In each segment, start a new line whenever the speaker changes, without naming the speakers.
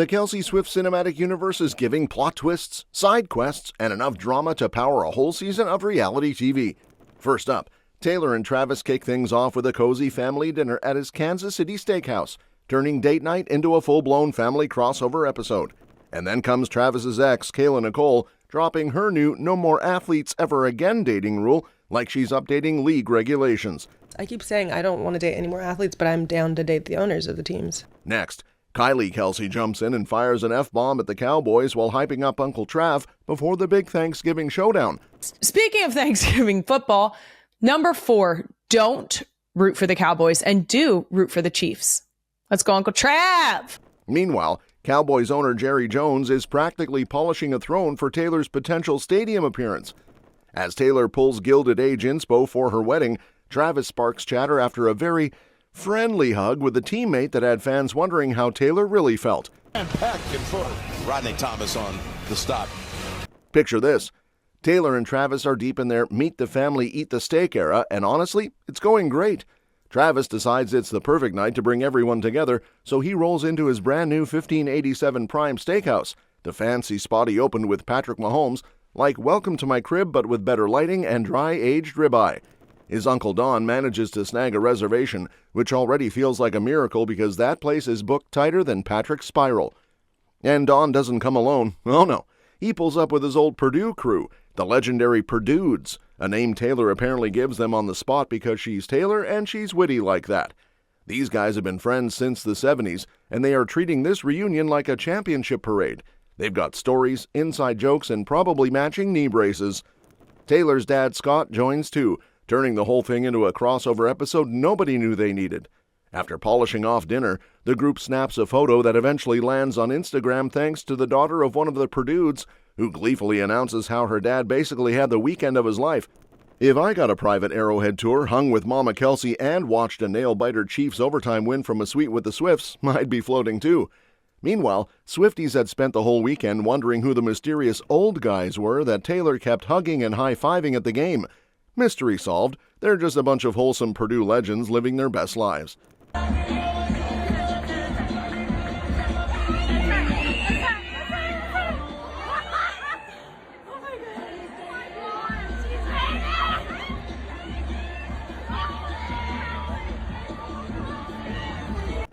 The Kelce Swift cinematic universe is giving plot twists, side quests, and enough drama to power a whole season of reality TV. First up, Taylor and Travis kick things off with a cozy family dinner at his Kansas City steakhouse, turning date night into a full-blown family crossover episode. And then comes Travis's ex, Kayla Nicole, dropping her new "no more athletes ever again" dating rule like she's updating league regulations.
I keep saying I don't want to date any more athletes, but I'm down to date the owners of the teams.
Next, Kylie Kelce jumps in and fires an F-bomb at the Cowboys while hyping up Uncle Trav before the big Thanksgiving showdown.
Speaking of Thanksgiving football, number 4, don't root for the Cowboys and do root for the Chiefs. Let's go, Uncle Trav!
Meanwhile, Cowboys owner Jerry Jones is practically polishing a throne for Taylor's potential stadium appearance. As Taylor pulls Gilded Age inspo for her wedding, Travis sparks chatter after a very friendly hug with a teammate that had fans wondering how Taylor really felt.
And packed in front. Rodney Thomas on the stop.
Picture this. Taylor and Travis are deep in their meet the family, eat the steak era, and honestly, it's going great. Travis decides it's the perfect night to bring everyone together, so he rolls into his brand new 1587 Prime Steakhouse. The fancy spot he opened with Patrick Mahomes, like welcome to my crib but with better lighting and dry-aged ribeye. His Uncle Don manages to snag a reservation, which already feels like a miracle because that place is booked tighter than Patrick's spiral. And Don doesn't come alone. Oh no, he pulls up with his old Purdue crew, the legendary Purdudes, a name Taylor apparently gives them on the spot because she's Taylor and she's witty like that. These guys have been friends since the 70s, and they are treating this reunion like a championship parade. They've got stories, inside jokes, and probably matching knee braces. Taylor's dad, Scott, joins too, turning the whole thing into a crossover episode nobody knew they needed. After polishing off dinner, the group snaps a photo that eventually lands on Instagram thanks to the daughter of one of the Purdudes, who gleefully announces how her dad basically had the weekend of his life. If I got a private Arrowhead tour, hung with Mama Kelce, and watched a nail-biter Chiefs overtime win from a suite with the Swifts, I'd be floating too. Meanwhile, Swifties had spent the whole weekend wondering who the mysterious old guys were that Taylor kept hugging and high-fiving at the game. Mystery solved. They're just a bunch of wholesome Purdue legends living their best lives.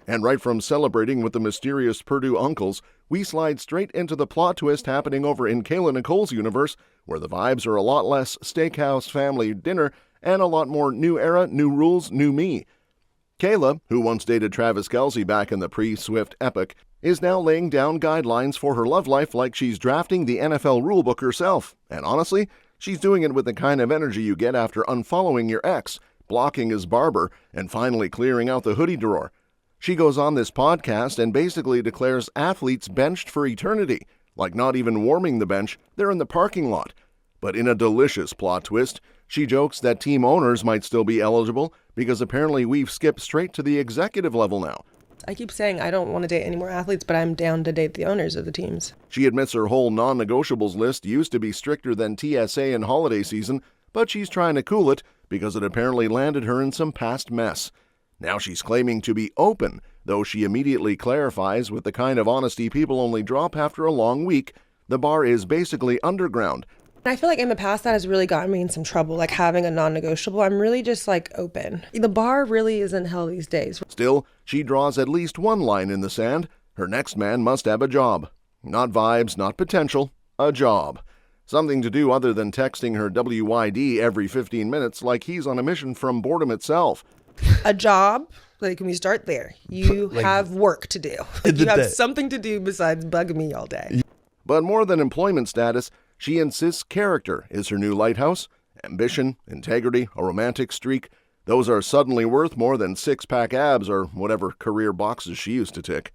And right from celebrating with the mysterious Purdue uncles, we slide straight into the plot twist happening over in Kayla Nicole's universe, where the vibes are a lot less steakhouse family dinner and a lot more new era, new rules, new me. Kayla, who once dated Travis Kelce back in the pre-Swift epoch, is now laying down guidelines for her love life like she's drafting the NFL rulebook herself. And honestly, she's doing it with the kind of energy you get after unfollowing your ex, blocking his barber, and finally clearing out the hoodie drawer. She goes on this podcast and basically declares athletes benched for eternity, like not even warming the bench, they're in the parking lot. But in a delicious plot twist, she jokes that team owners might still be eligible because apparently we've skipped straight to the executive level now.
I keep saying I don't want to date any more athletes, but I'm down to date the owners of the teams.
She admits her whole non-negotiables list used to be stricter than TSA in holiday season, but she's trying to cool it because it apparently landed her in some past mess. Now she's claiming to be open, though she immediately clarifies with the kind of honesty people only drop after a long week. The bar is basically underground.
I feel like in the past that has really gotten me in some trouble, like having a non-negotiable. I'm really just like open. The bar really isn't hell these days.
Still, she draws at least one line in the sand. Her next man must have a job. Not vibes, not potential, a job. Something to do other than texting her WYD every 15 minutes like he's on a mission from boredom itself.
A job? Like, can we start there? You have work to do. You have something to do besides bugging me all day.
But more than employment status, she insists character is her new lighthouse. Ambition, integrity, a romantic streak, those are suddenly worth more than six-pack abs or whatever career boxes she used to tick.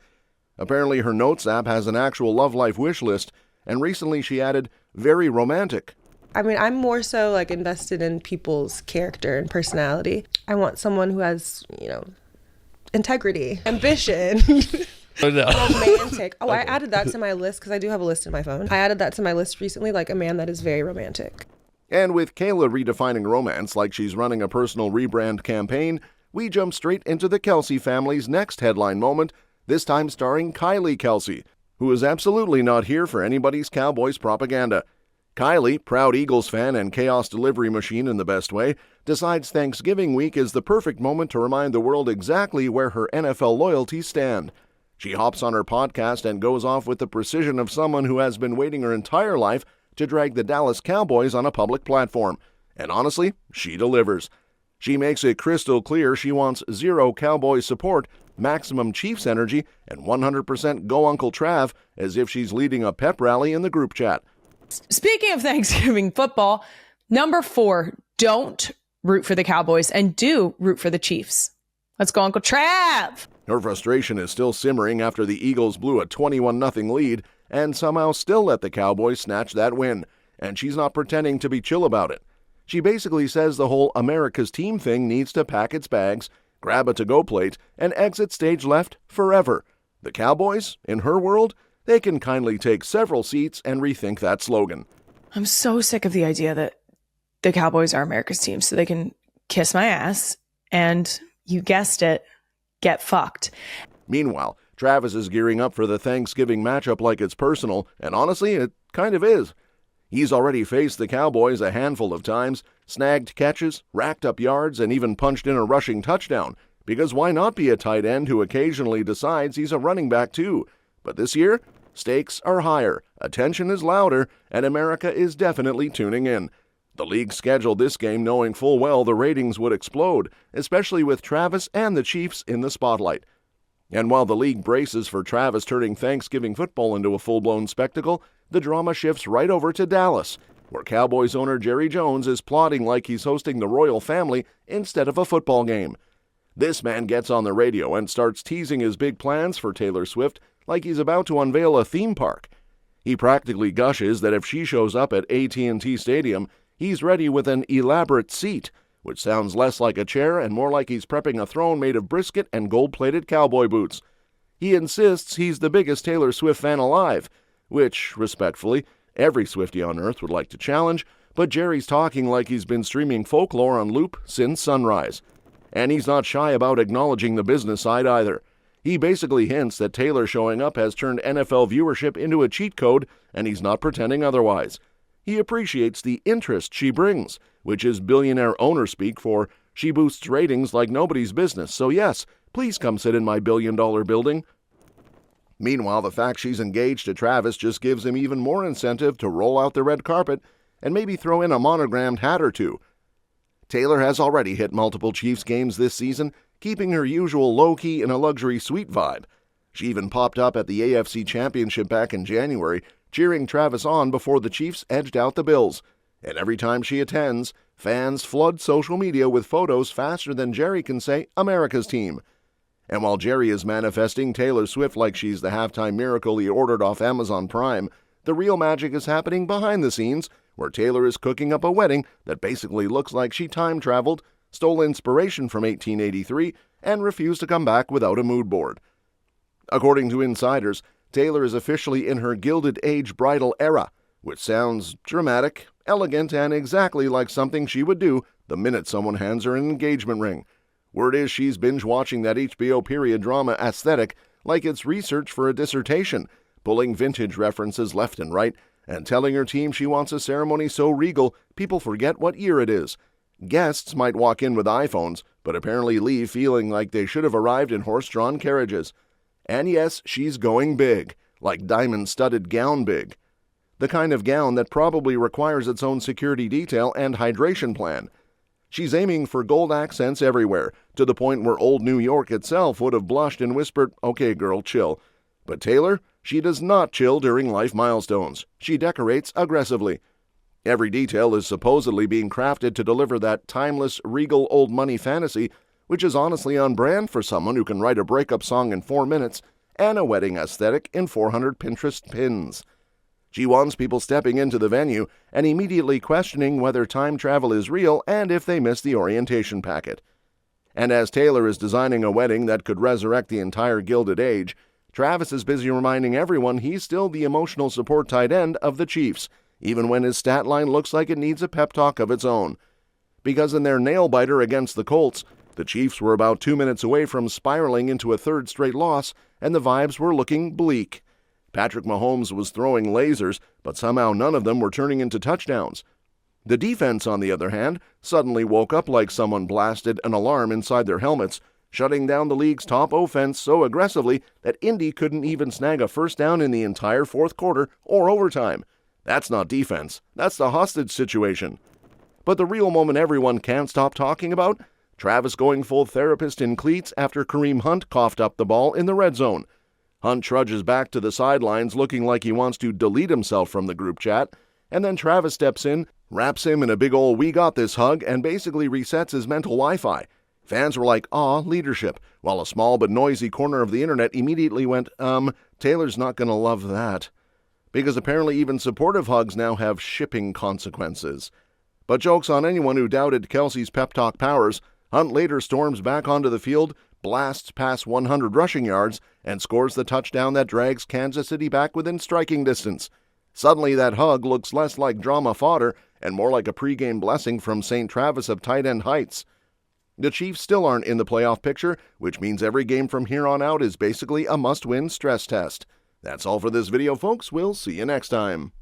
Apparently her Notes app has an actual love life wish list, and recently she added, very romantic.
I mean, I'm more so like invested in people's character and personality. I want someone who has, integrity, ambition.
Oh, no.
Romantic. Oh, I added that to my list because I do have a list in my phone. I added that to my list recently, like a man that is very romantic.
And with Kayla redefining romance like she's running a personal rebrand campaign, we jump straight into the Kelce family's next headline moment, this time starring Kylie Kelce. who is absolutely not here for anybody's Cowboys propaganda. Kylie, proud Eagles fan and chaos delivery machine in the best way, decides Thanksgiving week is the perfect moment to remind the world exactly where her NFL loyalties stand. She hops on her podcast and goes off with the precision of someone who has been waiting her entire life to drag the Dallas Cowboys on a public platform. And honestly, she delivers. She makes it crystal clear she wants zero Cowboys support, maximum Chiefs energy, and 100% go Uncle Trav, as if she's leading a pep rally in the group chat.
Speaking of Thanksgiving football, number 4, don't root for the Cowboys and do root for the Chiefs. Let's go, Uncle Trav.
Her frustration is still simmering after the Eagles blew a 21-0 lead and somehow still let the Cowboys snatch that win, and she's not pretending to be chill about it. She basically says the whole America's team thing needs to pack its bags, grab a to-go plate, and exit stage left forever. The Cowboys, in her world, they can kindly take several seats and rethink that slogan.
I'm so sick of the idea that the Cowboys are America's team, so they can kiss my ass and, you guessed it, get fucked.
Meanwhile, Travis is gearing up for the Thanksgiving matchup like it's personal, and honestly, it kind of is. He's already faced the Cowboys a handful of times, snagged catches, racked up yards, and even punched in a rushing touchdown, because why not be a tight end who occasionally decides he's a running back too? But this year, stakes are higher, attention is louder, and America is definitely tuning in. The league scheduled this game knowing full well the ratings would explode, especially with Travis and the Chiefs in the spotlight. And while the league braces for Travis turning Thanksgiving football into a full-blown spectacle, the drama shifts right over to Dallas, where Cowboys owner Jerry Jones is plotting like he's hosting the royal family instead of a football game. This man gets on the radio and starts teasing his big plans for Taylor Swift like he's about to unveil a theme park. He practically gushes that if she shows up at AT&T Stadium, he's ready with an elaborate seat, which sounds less like a chair and more like he's prepping a throne made of brisket and gold-plated cowboy boots. He insists he's the biggest Taylor Swift fan alive, which, respectfully, every Swiftie on earth would like to challenge, but Jerry's talking like he's been streaming folklore on loop since sunrise. And he's not shy about acknowledging the business side either. He basically hints that Taylor showing up has turned NFL viewership into a cheat code, and he's not pretending otherwise. He appreciates the interest she brings, which is billionaire owner speak for she boosts ratings like nobody's business, so yes, please come sit in my billion-dollar building. Meanwhile, the fact she's engaged to Travis just gives him even more incentive to roll out the red carpet and maybe throw in a monogrammed hat or two. Taylor has already hit multiple Chiefs games this season, keeping her usual low-key and a luxury suite vibe. She even popped up at the AFC Championship back in January, cheering Travis on before the Chiefs edged out the Bills. And every time she attends, fans flood social media with photos faster than Jerry can say America's team. And while Jerry is manifesting Taylor Swift like she's the halftime miracle he ordered off Amazon Prime, the real magic is happening behind the scenes, where Taylor is cooking up a wedding that basically looks like she time-traveled, stole inspiration from 1883, and refused to come back without a mood board. According to insiders, Taylor is officially in her Gilded Age bridal era, which sounds dramatic, elegant, and exactly like something she would do the minute someone hands her an engagement ring. Word is she's binge-watching that HBO period drama aesthetic like it's research for a dissertation, pulling vintage references left and right, and telling her team she wants a ceremony so regal people forget what year it is. Guests might walk in with iPhones, but apparently leave feeling like they should have arrived in horse-drawn carriages. And yes, she's going big, like diamond-studded gown big. The kind of gown that probably requires its own security detail and hydration plan. She's aiming for gold accents everywhere, to the point where old New York itself would have blushed and whispered, "Okay, girl, chill." But Taylor, she does not chill during life milestones. She decorates aggressively. Every detail is supposedly being crafted to deliver that timeless, regal old money fantasy, which is honestly on brand for someone who can write a breakup song in 4 minutes and a wedding aesthetic in 400 Pinterest pins. She wants people stepping into the venue and immediately questioning whether time travel is real and if they missed the orientation packet. And as Taylor is designing a wedding that could resurrect the entire Gilded Age, Travis is busy reminding everyone he's still the emotional support tight end of the Chiefs, even when his stat line looks like it needs a pep talk of its own. Because in their nail-biter against the Colts, the Chiefs were about 2 minutes away from spiraling into a third straight loss, and the vibes were looking bleak. Patrick Mahomes was throwing lasers, but somehow none of them were turning into touchdowns. The defense, on the other hand, suddenly woke up like someone blasted an alarm inside their helmets, shutting down the league's top offense so aggressively that Indy couldn't even snag a first down in the entire fourth quarter or overtime. That's not defense. That's the hostage situation. But the real moment everyone can't stop talking about? Travis going full therapist in cleats after Kareem Hunt coughed up the ball in the red zone. Hunt trudges back to the sidelines looking like he wants to delete himself from the group chat, and then Travis steps in, wraps him in a big ol' "we got this" hug, and basically resets his mental Wi-Fi. Fans were like, "Aw, leadership," while a small but noisy corner of the internet immediately went, Taylor's not gonna love that. Because apparently even supportive hugs now have shipping consequences. But joke's on anyone who doubted Kelce's pep talk powers. Hunt later storms back onto the field, blasts past 100 rushing yards, and scores the touchdown that drags Kansas City back within striking distance. Suddenly that hug looks less like drama fodder and more like a pregame blessing from St. Travis of tight end heights. The Chiefs still aren't in the playoff picture, which means every game from here on out is basically a must-win stress test. That's all for this video, folks. We'll see you next time.